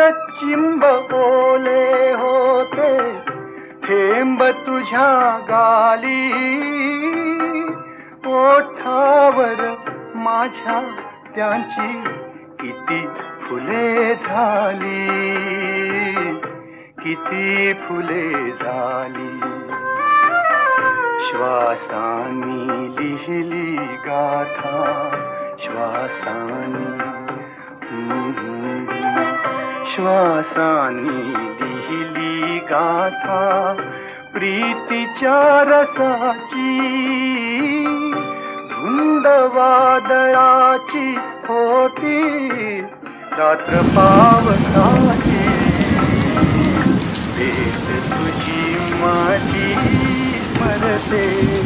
चिंब ओले होते थेंब तुझ्या गाली, ओठावर माझ्या त्यांची किती फुले झाली, किती फुले झाली. श्वासानी लिहिली गाथा, श्वासानी श्वासानी लिहिली गाथा प्रीतीच्या रसाची, धुंद वादळाची होती रात्र पावसाची. भेट तुझी माझी स्मरते